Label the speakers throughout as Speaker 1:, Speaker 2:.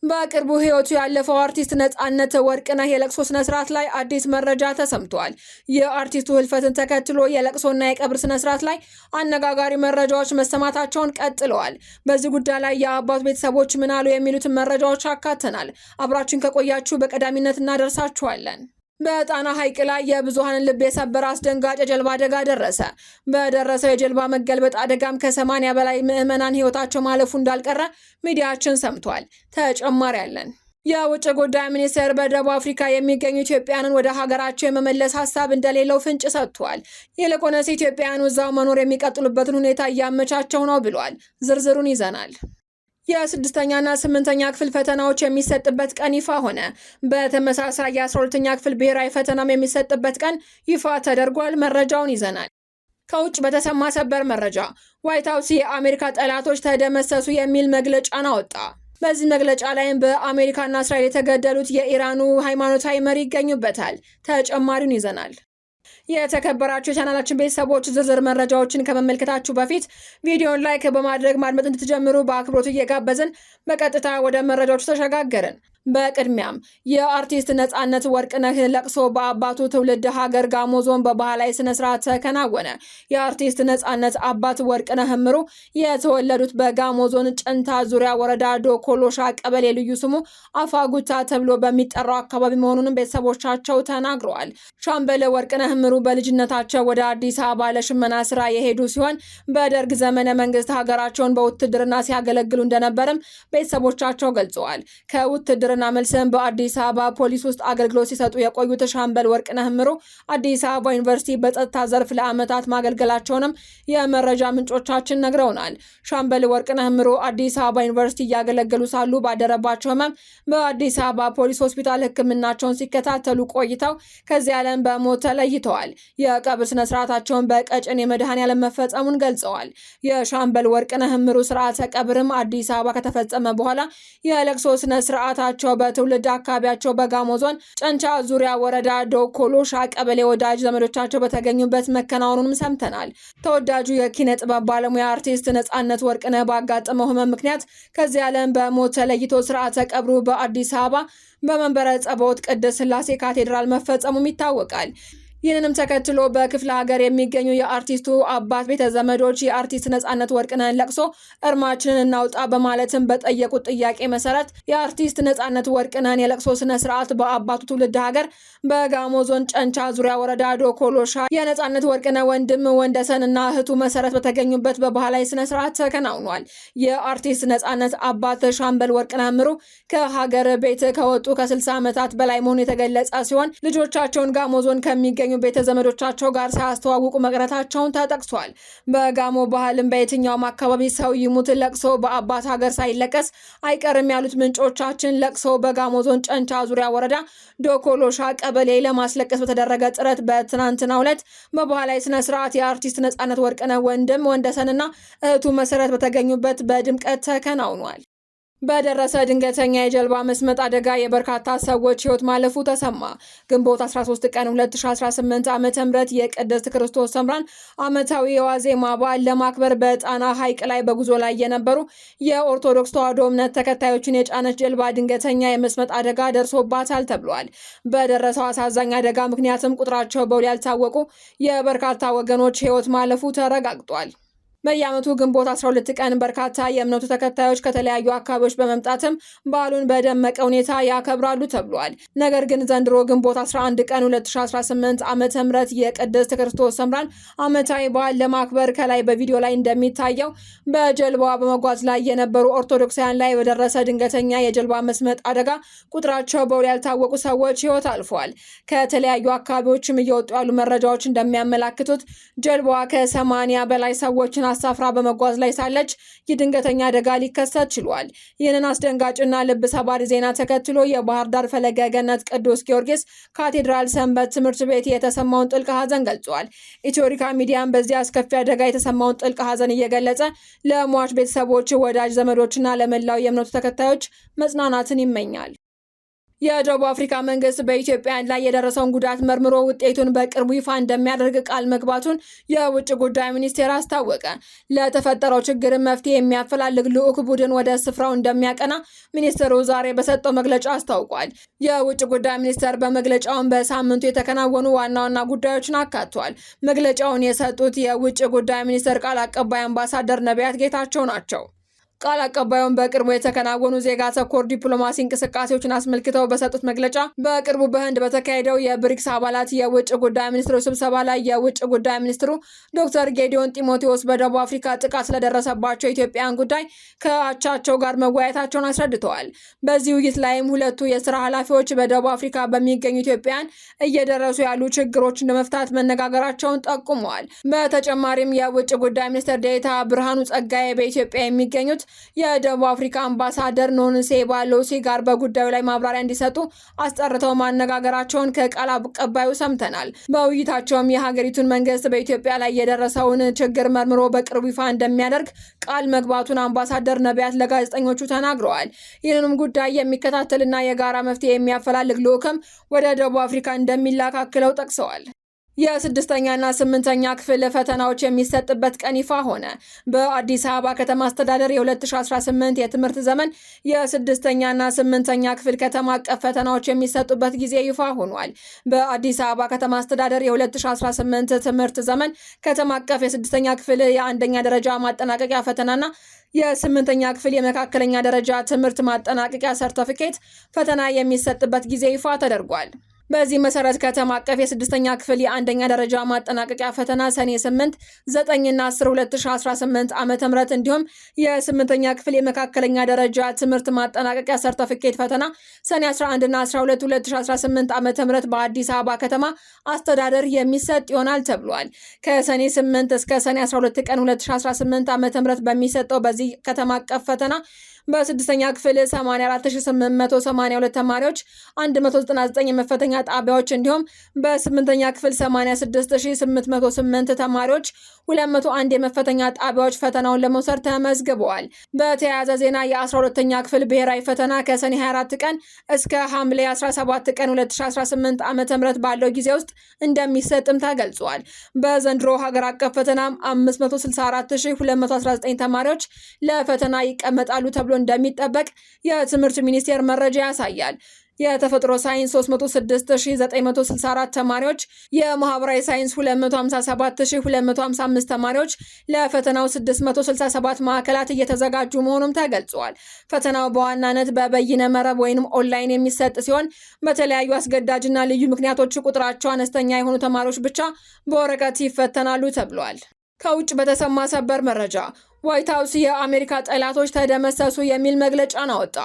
Speaker 1: በቅርቡ ህይወቱ ያለፈው አርቲስት ነጻነት ወርቅነህ የለቅሶ ስነ ስርዓት ላይ አዲስ መረጃ ተሰምቷል። የአርቲስቱ ህልፈትን ተከትሎ የለቅሶና የቀብር ስነ ስርዓት ላይ አነጋጋሪ መረጃዎች መሰማታቸውን ቀጥለዋል። በዚህ ጉዳይ ላይ የአባቱ ቤተሰቦች ምን አሉ የሚሉትን መረጃዎች አካተናል። አብራችን ከቆያችሁ በቀዳሚነት እናደርሳችኋለን። በጣና ሐይቅ ላይ የብዙሃንን ልብ የሰበረ አስደንጋጭ የጀልባ አደጋ ደረሰ። በደረሰው የጀልባ መገልበጥ አደጋም ከ80 በላይ ምዕመናን ህይወታቸው ማለፉ እንዳልቀረ ሚዲያችን ሰምቷል። ተጨማሪ ያለን። የውጭ ጉዳይ ሚኒስቴር በደቡብ አፍሪካ የሚገኙ ኢትዮጵያውያንን ወደ ሀገራቸው የመመለስ ሀሳብ እንደሌለው ፍንጭ ሰጥቷል። ይልቁንስ ኢትዮጵያውያኑ እዛው መኖር የሚቀጥሉበትን ሁኔታ እያመቻቸው ነው ብሏል። ዝርዝሩን ይዘናል። የ6ኛና 8ኛ ክፍል ፈተናዎች የሚሰጥበት ቀን ይፋ ሆነ። በተመሳሳይ የ12ኛ ክፍል ብሔራዊ ፈተናም የሚሰጥበት ቀን ይፋ ተደርጓል። መረጃውን ይዘናል። ከውጭ በተሰማ ሰበር መረጃ ዋይት ሀውስ የአሜሪካ ጠላቶች ተደመሰሱ የሚል መግለጫን አወጣ። በዚህ መግለጫ ላይም በአሜሪካና እስራኤል የተገደሉት የኢራኑ ሃይማኖታዊ መሪ ይገኙበታል። ተጨማሪውን ይዘናል። የተከበራችሁ የቻናላችን ቤተሰቦች ዝርዝር መረጃዎችን ከመመልከታችሁ በፊት ቪዲዮን ላይክ በማድረግ ማድመጥ እንድትጀምሩ በአክብሮት እየጋበዝን በቀጥታ ወደ መረጃዎቹ ተሸጋገርን። በቅድሚያም የአርቲስት ነጻነት ወርቅነህ ለቅሶ በአባቱ ትውልድ ሀገር ጋሞ ዞን በባህላዊ ስነ ስርዓት ተከናወነ። የአርቲስት ነጻነት አባት ወርቅነህ እምሩ የተወለዱት በጋሞ ዞን ጨንታ ዙሪያ ወረዳ ዶኮሎሻ ቀበሌ ልዩ ስሙ አፋጉታ ተብሎ በሚጠራው አካባቢ መሆኑንም ቤተሰቦቻቸው ተናግረዋል። ሻምበል ወርቅነህ እምሩ በልጅነታቸው ወደ አዲስ አበባ ለሽመና ስራ የሄዱ ሲሆን በደርግ ዘመነ መንግስት ሀገራቸውን በውትድርና ሲያገለግሉ እንደነበርም ቤተሰቦቻቸው ገልጸዋል። ከውትድርና መልሰን በአዲስ አበባ ፖሊስ ውስጥ አገልግሎት ሲሰጡ የቆዩት ሻምበል ወርቅነህ እምሩ አዲስ አበባ ዩኒቨርሲቲ በጸጥታ ዘርፍ ለዓመታት ማገልገላቸውንም የመረጃ ምንጮቻችን ነግረውናል። ሻምበል ወርቅነህ እምሩ አዲስ አበባ ዩኒቨርሲቲ እያገለገሉ ሳሉ ባደረባቸው ህመም በአዲስ አበባ ፖሊስ ሆስፒታል ሕክምናቸውን ሲከታተሉ ቆይተው ከዚህ ዓለም በሞት ተለይተዋል። የቀብር ስነ ስርዓታቸውን በቀጨኔ መድኃኔዓለም መፈጸሙን ገልጸዋል። የሻምበል ወርቅነህ እምሩ ስርዓተ ቀብርም አዲስ አበባ ከተፈጸመ በኋላ የለቅሶ ስነ ስርዓታቸው በትውልድ አካባቢያቸው በጋሞ ዞን ጨንቻ ዙሪያ ወረዳ ዶኮሎሻ ቀበሌ ወዳጅ ዘመዶቻቸው በተገኙበት መከናወኑንም ሰምተናል። ተወዳጁ የኪነ ጥበብ ባለሙያ አርቲስት ነጻነት ወርቅነህ ባጋጠመው ህመም ምክንያት ከዚህ ዓለም በሞት ተለይቶ ስርዓተ ቀብሩ በአዲስ አበባ በመንበረ ጸባዖት ቅድስት ሥላሴ ካቴድራል መፈጸሙም ይታወቃል። ይህንንም ተከትሎ በክፍለ ሀገር የሚገኙ የአርቲስቱ አባት ቤተ ዘመዶች የአርቲስት ነጻነት ወርቅነህን ለቅሶ እርማችንን እናውጣ በማለትም በጠየቁት ጥያቄ መሰረት የአርቲስት ነጻነት ወርቅነህን የለቅሶ ስነ ስርዓት በአባቱ ትውልድ ሀገር በጋሞ ዞን ጨንቻ ዙሪያ ወረዳ ዶኮሎሻ የነጻነት ወርቅነህ ወንድም ወንደሰንና እህቱ መሰረት በተገኙበት በባህላዊ ስነ ስርዓት ተከናውኗል። የአርቲስት ነጻነት አባት ሻምበል ወርቅነህ እምሩ ከሀገር ቤት ከወጡ ከ60 ዓመታት በላይ መሆኑ የተገለጸ ሲሆን ልጆቻቸውን ጋሞ ዞን ከሚገኙ ቤተ ዘመዶቻቸው ጋር ሳያስተዋውቁ መቅረታቸውን ተጠቅሷል። በጋሞ ባህልም በየትኛውም አካባቢ ሰው ይሙት ለቅሶ በአባት ሀገር ሳይለቀስ አይቀርም ያሉት ምንጮቻችን ለቅሶ በጋሞ ዞን ጨንቻ ዙሪያ ወረዳ ዶኮሎሻ ቀበሌ ለማስለቀስ በተደረገ ጥረት በትናንትናው ዕለት በባህላዊ ስነ ስርዓት የአርቲስት ነጻነት ወርቅነህ ወንድም ወንደሰንና እህቱ መሰረት በተገኙበት በድምቀት ተከናውኗል። በደረሰ ድንገተኛ የጀልባ መስመጥ አደጋ የበርካታ ሰዎች ህይወት ማለፉ ተሰማ። ግንቦት 13 ቀን 2018 ዓ.ም የቅድስት ክርስቶስ ሰምራን ዓመታዊ የዋዜማ በዓል ለማክበር በጣና ሐይቅ ላይ በጉዞ ላይ የነበሩ የኦርቶዶክስ ተዋሕዶ እምነት ተከታዮችን የጫነች ጀልባ ድንገተኛ የመስመጥ አደጋ ደርሶባታል ተብሏል። በደረሰው አሳዛኝ አደጋ ምክንያትም ቁጥራቸው በውል ያልታወቁ የበርካታ ወገኖች ህይወት ማለፉ ተረጋግጧል። በየዓመቱ ግንቦት 12 ቀን በርካታ የእምነቱ ተከታዮች ከተለያዩ አካባቢዎች በመምጣትም በዓሉን በደመቀ ሁኔታ ያከብራሉ ተብሏል። ነገር ግን ዘንድሮ ግንቦት 11 ቀን 2018 ዓ.ም የቅድስት ክርስቶስ ሰምራን ዓመታዊ በዓል ለማክበር ከላይ በቪዲዮ ላይ እንደሚታየው በጀልባዋ በመጓዝ ላይ የነበሩ ኦርቶዶክሳውያን ላይ በደረሰ ድንገተኛ የጀልባ መስመጥ አደጋ ቁጥራቸው በውል ያልታወቁ ሰዎች ህይወት አልፏል። ከተለያዩ አካባቢዎችም እየወጡ ያሉ መረጃዎች እንደሚያመላክቱት ጀልባዋ ከ80 በላይ ሰዎችን አሳፍራ በመጓዝ ላይ ሳለች የድንገተኛ አደጋ ሊከሰት ችሏል። ይህንን አስደንጋጭና ልብ ሰባሪ ዜና ተከትሎ የባህር ዳር ፈለገ ገነት ቅዱስ ጊዮርጊስ ካቴድራል ሰንበት ትምህርት ቤት የተሰማውን ጥልቅ ሐዘን ገልጿል። ኢትዮሪካ ሚዲያም በዚህ አስከፊ አደጋ የተሰማውን ጥልቅ ሐዘን እየገለጸ ለሟች ቤተሰቦች፣ ወዳጅ ዘመዶችና ለመላው የእምነቱ ተከታዮች መጽናናትን ይመኛል። የደቡብ አፍሪካ መንግስት በኢትዮጵያ ላይ የደረሰውን ጉዳት መርምሮ ውጤቱን በቅርቡ ይፋ እንደሚያደርግ ቃል መግባቱን የውጭ ጉዳይ ሚኒስቴር አስታወቀ። ለተፈጠረው ችግር መፍትሄ የሚያፈላልግ ልዑክ ቡድን ወደ ስፍራው እንደሚያቀና ሚኒስትሩ ዛሬ በሰጠው መግለጫ አስታውቋል። የውጭ ጉዳይ ሚኒስቴር በመግለጫውን በሳምንቱ የተከናወኑ ዋና ዋና ጉዳዮችን አካቷል። መግለጫውን የሰጡት የውጭ ጉዳይ ሚኒስቴር ቃል አቀባይ አምባሳደር ነቢያት ጌታቸው ናቸው። ቃል አቀባዩን በቅርቡ የተከናወኑ ዜጋ ተኮር ዲፕሎማሲ እንቅስቃሴዎችን አስመልክተው በሰጡት መግለጫ በቅርቡ በህንድ በተካሄደው የብሪክስ አባላት የውጭ ጉዳይ ሚኒስትሮች ስብሰባ ላይ የውጭ ጉዳይ ሚኒስትሩ ዶክተር ጌዲዮን ጢሞቴዎስ በደቡብ አፍሪካ ጥቃት ስለደረሰባቸው ኢትዮጵያውያን ጉዳይ ከአቻቸው ጋር መወያየታቸውን አስረድተዋል። በዚህ ውይይት ላይም ሁለቱ የስራ ኃላፊዎች በደቡብ አፍሪካ በሚገኙ ኢትዮጵያውያን እየደረሱ ያሉ ችግሮችን ለመፍታት መነጋገራቸውን ጠቁመዋል። በተጨማሪም የውጭ ጉዳይ ሚኒስትር ዴኤታ ብርሃኑ ጸጋዬ በኢትዮጵያ የሚገኙት የደቡብ አፍሪካ አምባሳደር ኖንሴባ ሎሲ ጋር በጉዳዩ ላይ ማብራሪያ እንዲሰጡ አስጠርተው ማነጋገራቸውን ከቃል አቀባዩ ሰምተናል። በውይይታቸውም የሀገሪቱን መንግስት በኢትዮጵያ ላይ የደረሰውን ችግር መርምሮ በቅርቡ ይፋ እንደሚያደርግ ቃል መግባቱን አምባሳደር ነቢያት ለጋዜጠኞቹ ተናግረዋል። ይህንንም ጉዳይ የሚከታተልና የጋራ መፍትሄ የሚያፈላልግ ልዑክም ወደ ደቡብ አፍሪካ እንደሚላክ አክለው ጠቅሰዋል። የስድስተኛና ስምንተኛ ክፍል ፈተናዎች የሚሰጥበት ቀን ይፋ ሆነ። በአዲስ አበባ ከተማ አስተዳደር የ2018 የትምህርት ዘመን የስድስተኛና ስምንተኛ ክፍል ከተማ አቀፍ ፈተናዎች የሚሰጡበት ጊዜ ይፋ ሆኗል። በአዲስ አበባ ከተማ አስተዳደር የ2018 ትምህርት ዘመን ከተማ አቀፍ የስድስተኛ ክፍል የአንደኛ ደረጃ ማጠናቀቂያ ፈተናና የስምንተኛ ክፍል የመካከለኛ ደረጃ ትምህርት ማጠናቀቂያ ሰርተፊኬት ፈተና የሚሰጥበት ጊዜ ይፋ ተደርጓል። በዚህ መሰረት ከተማ አቀፍ የስድስተኛ ክፍል የአንደኛ ደረጃ ማጠናቀቂያ ፈተና ሰኔ 8፣ 9 እና 10 2018 ዓ.ም እንዲሁም የስምንተኛ ክፍል የመካከለኛ ደረጃ ትምህርት ማጠናቀቂያ ሰርተፊኬት ፈተና ሰኔ 11 እና 12 2018 ዓ.ም በአዲስ አበባ ከተማ አስተዳደር የሚሰጥ ይሆናል ተብሏል። ከሰኔ 8 እስከ ሰኔ 12 ቀን 2018 ዓ.ም በሚሰጠው በዚህ ከተማ አቀፍ ፈተና በስድስተኛ ክፍል 84882 ተማሪዎች 199 የመፈተኛ ጣቢያዎች እንዲሁም በስምንተኛ ክፍል 86808 ተማሪዎች 201 የመፈተኛ ጣቢያዎች ፈተናውን ለመውሰድ ተመዝግበዋል። በተያያዘ ዜና የ12ኛ ክፍል ብሔራዊ ፈተና ከሰኔ 24 ቀን እስከ ሐምሌ 17 ቀን 2018 ዓ.ም ባለው ጊዜ ውስጥ እንደሚሰጥም ተገልጿል። በዘንድሮ ሀገር አቀፍ ፈተናም 564219 ተማሪዎች ለፈተና ይቀመጣሉ ተብሎ እንደሚጠበቅ የትምህርት ሚኒስቴር መረጃ ያሳያል። የተፈጥሮ ሳይንስ 306964 ተማሪዎች፣ የማህበራዊ ሳይንስ 257255 ተማሪዎች ለፈተናው 667 ማዕከላት እየተዘጋጁ መሆኑም ተገልጿል። ፈተናው በዋናነት በበይነ መረብ ወይንም ኦንላይን የሚሰጥ ሲሆን በተለያዩ አስገዳጅና ልዩ ምክንያቶች ቁጥራቸው አነስተኛ የሆኑ ተማሪዎች ብቻ በወረቀት ይፈተናሉ ተብሏል። ከውጭ በተሰማ ሰበር መረጃ ዋይት ሀውስ የአሜሪካ ጠላቶች ተደመሰሱ የሚል መግለጫን አወጣ።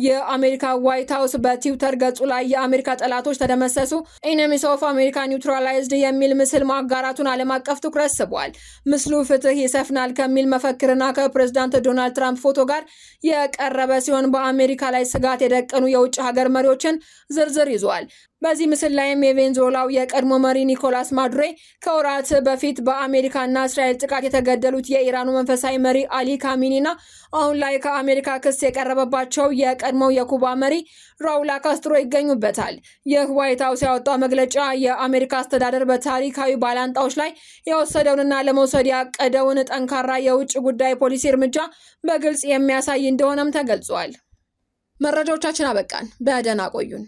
Speaker 1: የአሜሪካ ዋይት ሀውስ በትዊተር ገጹ ላይ የአሜሪካ ጠላቶች ተደመሰሱ ኢነሚስ ኦፍ አሜሪካ ኒውትራላይዝድ የሚል ምስል ማጋራቱን ዓለም አቀፍ ትኩረት ስቧል። ምስሉ ፍትህ ይሰፍናል ከሚል መፈክርና ከፕሬዝዳንት ዶናልድ ትራምፕ ፎቶ ጋር የቀረበ ሲሆን በአሜሪካ ላይ ስጋት የደቀኑ የውጭ ሀገር መሪዎችን ዝርዝር ይዟል። በዚህ ምስል ላይም የቬንዙዌላው የቀድሞ መሪ ኒኮላስ ማዱሮ፣ ከወራት በፊት በአሜሪካና እስራኤል ጥቃት የተገደሉት የኢራኑ መንፈሳዊ መሪ አሊ ካሚኒና አሁን ላይ ከአሜሪካ ክስ የቀረበባቸው የቀድሞው የኩባ መሪ ራውል ካስትሮ ይገኙበታል። ይህ ዋይት ሀውስ ያወጣው መግለጫ የአሜሪካ አስተዳደር በታሪካዊ ባላንጣዎች ላይ የወሰደውንና ለመውሰድ ያቀደውን ጠንካራ የውጭ ጉዳይ ፖሊሲ እርምጃ በግልጽ የሚያሳይ እንደሆነም ተገልጿል። መረጃዎቻችን አበቃን። በደህና ቆዩን።